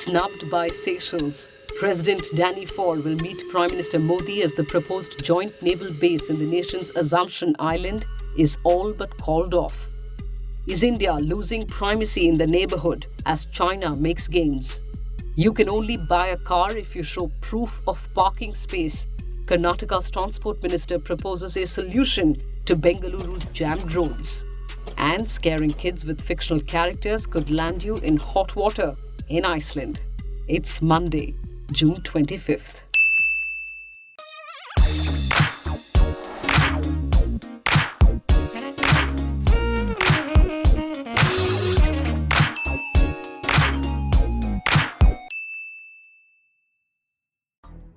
Snubbed by Seychelles, President Danny Ford will meet Prime Minister Modi as the proposed joint naval base in the nation's Assumption Island is all but called off. Is India losing primacy in the neighbourhood as China makes gains? You can only buy a car if you show proof of parking space. Karnataka's Transport Minister proposes a solution to Bengaluru's jammed roads. And scaring kids with fictional characters could land you in hot water in Iceland. It's Monday, June 25th.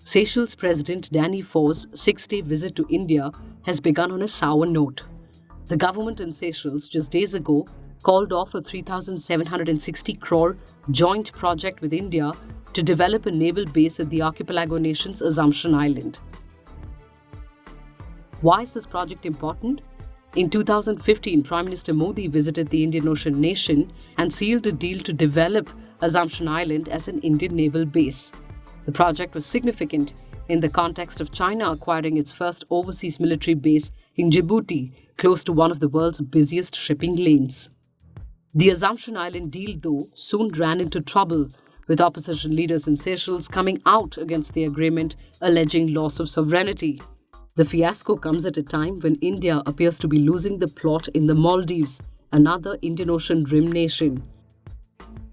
Seychelles President Danny Ford's 6-day visit to India has begun on a sour note. The government in Seychelles just days ago called off a 3,760 crore joint project with India to develop a naval base at the archipelago nation's Assumption Island. Why is this project important? In 2015, Prime Minister Modi visited the Indian Ocean nation and sealed a deal to develop Assumption Island as an Indian naval base. The project was significant in the context of China acquiring its first overseas military base in Djibouti, close to one of the world's busiest shipping lanes. The Assumption Island deal, though, soon ran into trouble, with opposition leaders in Seychelles coming out against the agreement, alleging loss of sovereignty. The fiasco comes at a time when India appears to be losing the plot in the Maldives, another Indian Ocean rim nation.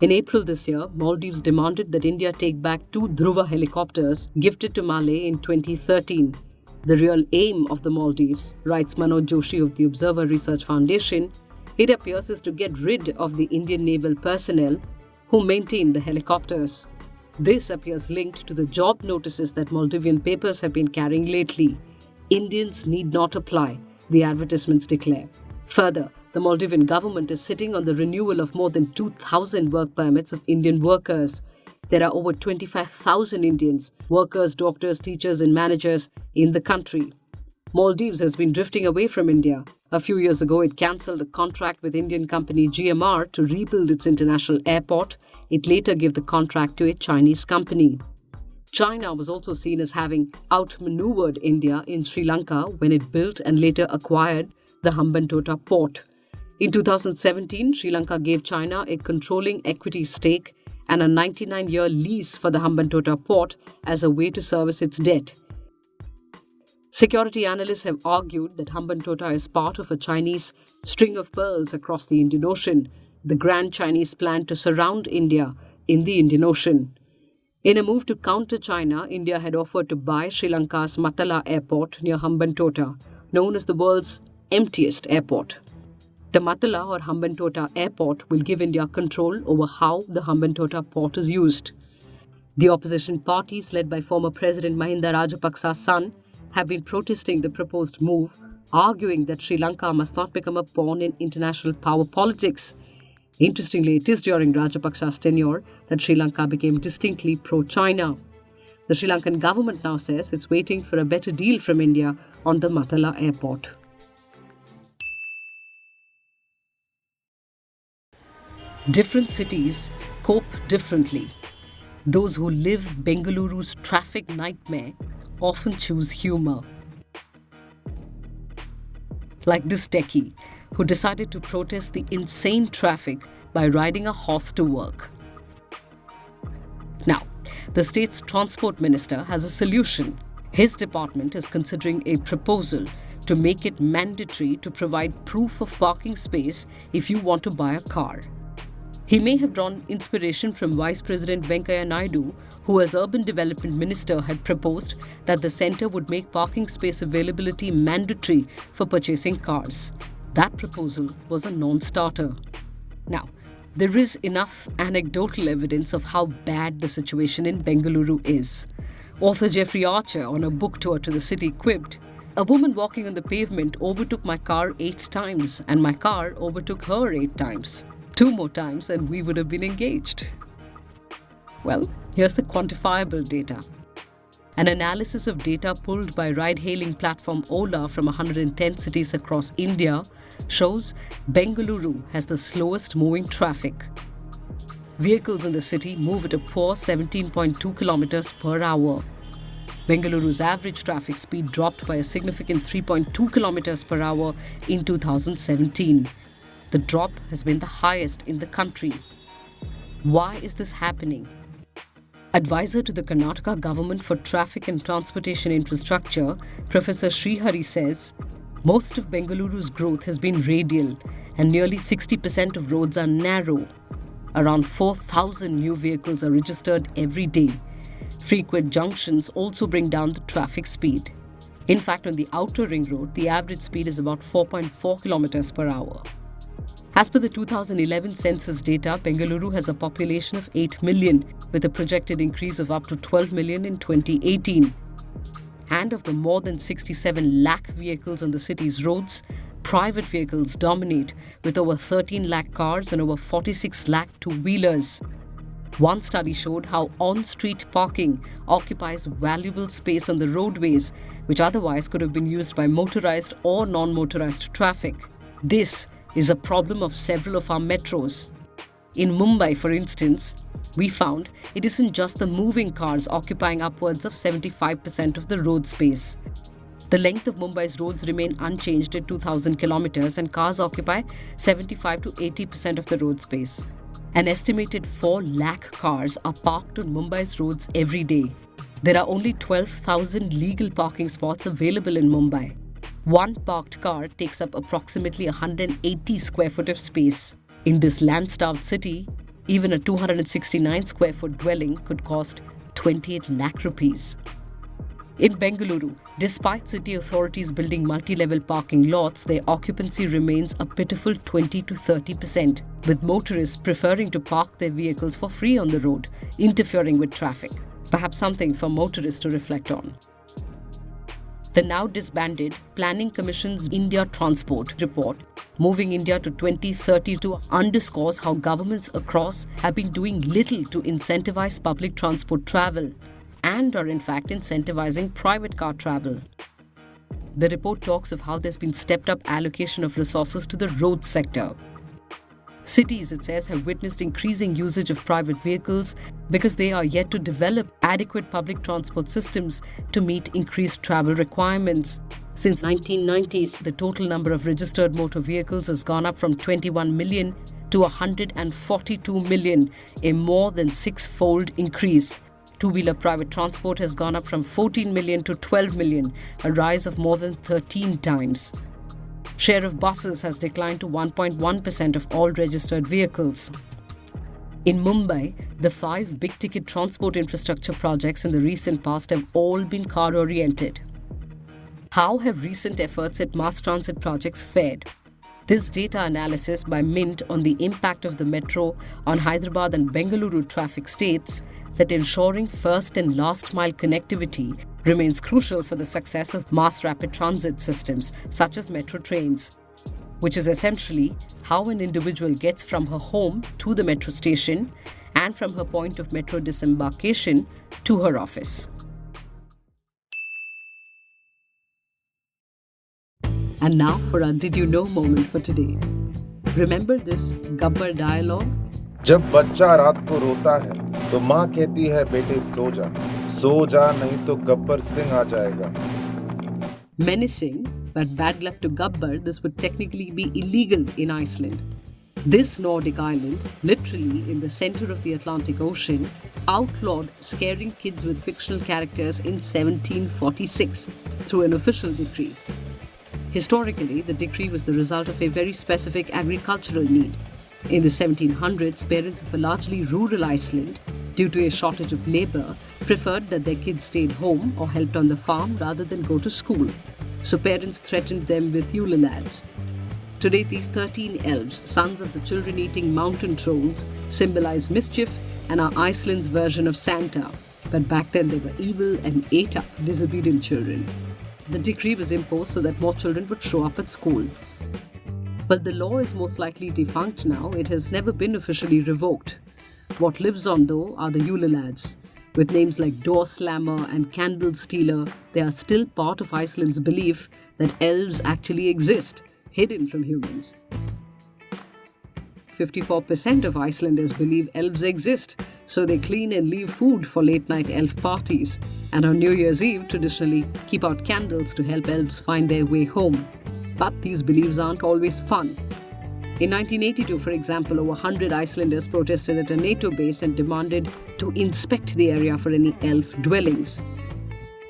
In April this year, Maldives demanded that India take back 2 Dhruva helicopters gifted to Malay in 2013. The real aim of the Maldives, writes Manoj Joshi of the Observer Research Foundation, it appears is to get rid of the Indian naval personnel who maintain the helicopters. This appears linked to the job notices that Maldivian papers have been carrying lately. Indians need not apply, the advertisements declare. Further, the Maldivian government is sitting on the renewal of more than 2,000 work permits of Indian workers. There are over 25,000 Indians, workers, doctors, teachers and managers in the country. Maldives has been drifting away from India. A few years ago, it cancelled a contract with Indian company GMR to rebuild its international airport. It later gave the contract to a Chinese company. China was also seen as having outmaneuvered India in Sri Lanka when it built and later acquired the Hambantota port. In 2017, Sri Lanka gave China a controlling equity stake and a 99-year lease for the Hambantota port as a way to service its debt. Security analysts have argued that Hambantota is part of a Chinese string of pearls across the Indian Ocean, the grand Chinese plan to surround India in the Indian Ocean. In a move to counter China, India had offered to buy Sri Lanka's Matala airport near Hambantota, known as the world's emptiest airport. The Matala or Hambantota airport will give India control over how the Hambantota port is used. The opposition parties, led by former President Mahinda Rajapaksa's son, have been protesting the proposed move, arguing that Sri Lanka must not become a pawn in international power politics. Interestingly, it is during Rajapaksa's tenure that Sri Lanka became distinctly pro-China. The Sri Lankan government now says it's waiting for a better deal from India on the Matala airport. Different cities cope differently. Those who live Bengaluru's traffic nightmare often choose humor. Like this techie who decided to protest the insane traffic by riding a horse to work. Now, the state's transport minister has a solution. His department is considering a proposal to make it mandatory to provide proof of parking space if you want to buy a car. He may have drawn inspiration from Vice President Venkaiah Naidu, who as Urban Development Minister had proposed that the centre would make parking space availability mandatory for purchasing cars. That proposal was a non-starter. Now, there is enough anecdotal evidence of how bad the situation in Bengaluru is. Author Jeffrey Archer, on a book tour to the city, quipped, "A woman walking on the pavement overtook my car 8 times, and my car overtook her 8 times. 2 more times and we would have been engaged." Well, here's the quantifiable data. An analysis of data pulled by ride-hailing platform Ola from 110 cities across India shows Bengaluru has the slowest moving traffic. Vehicles in the city move at a poor 17.2 kilometers per hour. Bengaluru's average traffic speed dropped by a significant 3.2 kilometers per hour in 2017. The drop has been the highest in the country. Why is this happening? Advisor to the Karnataka government for traffic and transportation infrastructure, Professor Srihari says, most of Bengaluru's growth has been radial and nearly 60% of roads are narrow. Around 4,000 new vehicles are registered every day. Frequent junctions also bring down the traffic speed. In fact, on the outer ring road, the average speed is about 4.4 kilometers per hour. As per the 2011 census data, Bengaluru has a population of 8 million, with a projected increase of up to 12 million in 2018. And of the more than 67 lakh vehicles on the city's roads, private vehicles dominate, with over 13 lakh cars and over 46 lakh two-wheelers. One study showed how on-street parking occupies valuable space on the roadways, which otherwise could have been used by motorized or non-motorized traffic. This is a problem of several of our metros. In Mumbai, for instance, we found it isn't just the moving cars occupying upwards of 75% of the road space. The length of Mumbai's roads remain unchanged at 2,000 kilometers and cars occupy 75 to 80% of the road space. An estimated 4 lakh cars are parked on Mumbai's roads every day. There are only 12,000 legal parking spots available in Mumbai. One parked car takes up approximately 180 square foot of space. In this land-starved city, even a 269 square foot dwelling could cost 28 lakh rupees. In Bengaluru, despite city authorities building multi-level parking lots, their occupancy remains a pitiful 20 to 30%, with motorists preferring to park their vehicles for free on the road, interfering with traffic. Perhaps something for motorists to reflect on. The now disbanded Planning Commission's India Transport report, Moving India to 2032, underscores how governments across have been doing little to incentivize public transport travel and are in fact incentivizing private car travel. The report talks of how there's been stepped up allocation of resources to the road sector. Cities, it says, have witnessed increasing usage of private vehicles because they are yet to develop adequate public transport systems to meet increased travel requirements. Since 1990s, the total number of registered motor vehicles has gone up from 21 million to 142 million, a more than six-fold increase. Two-wheeler private transport has gone up from 14 million to 12 million, a rise of more than 13 times. Share of buses has declined to 1.1% of all registered vehicles. In Mumbai, the 5 big-ticket transport infrastructure projects in the recent past have all been car-oriented. How have recent efforts at mass transit projects fared? This data analysis by Mint on the impact of the metro on Hyderabad and Bengaluru traffic states that ensuring first and last mile connectivity remains crucial for the success of mass rapid transit systems such as metro trains, which is essentially how an individual gets from her home to the metro station and from her point of metro disembarkation to her office. And now for our Did You Know moment for today. Remember this Gabbar dialogue? जब बच्चा रात को रोता है तो माँ कहती है बेटे सो जा नहीं तो गब्बर सिंह आ जाएगा. Menacing, but bad luck to Gabbar, this would technically be illegal in Iceland. This Nordic island, literally in the center of the Atlantic Ocean, outlawed scaring kids with fictional characters in 1746 through an official decree. Historically, the decree was the result of a very specific agricultural need. In the 1700s, parents of a largely rural Iceland, due to a shortage of labor, preferred that their kids stayed home or helped on the farm rather than go to school. So parents threatened them with Yule lads. Today, these 13 elves, sons of the children-eating mountain trolls, symbolize mischief and are Iceland's version of Santa. But back then they were evil and ate up disobedient children. The decree was imposed so that more children would show up at school. Well, the law is most likely defunct now. It has never been officially revoked. What lives on, though, are the Yule lads. With names like Door Slammer and Candle Stealer, they are still part of Iceland's belief that elves actually exist, hidden from humans. 54% of Icelanders believe elves exist, so they clean and leave food for late-night elf parties. And on New Year's Eve, traditionally keep out candles to help elves find their way home. But these beliefs aren't always fun. In 1982, for example, over 100 Icelanders protested at a NATO base and demanded to inspect the area for any elf dwellings.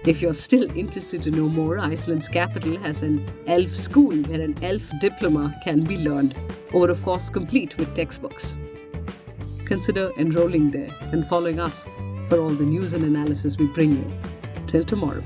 If you're still interested to know more, Iceland's capital has an elf school where an elf diploma can be learned, or of course complete with textbooks. Consider enrolling there and following us for all the news and analysis we bring you. Till tomorrow.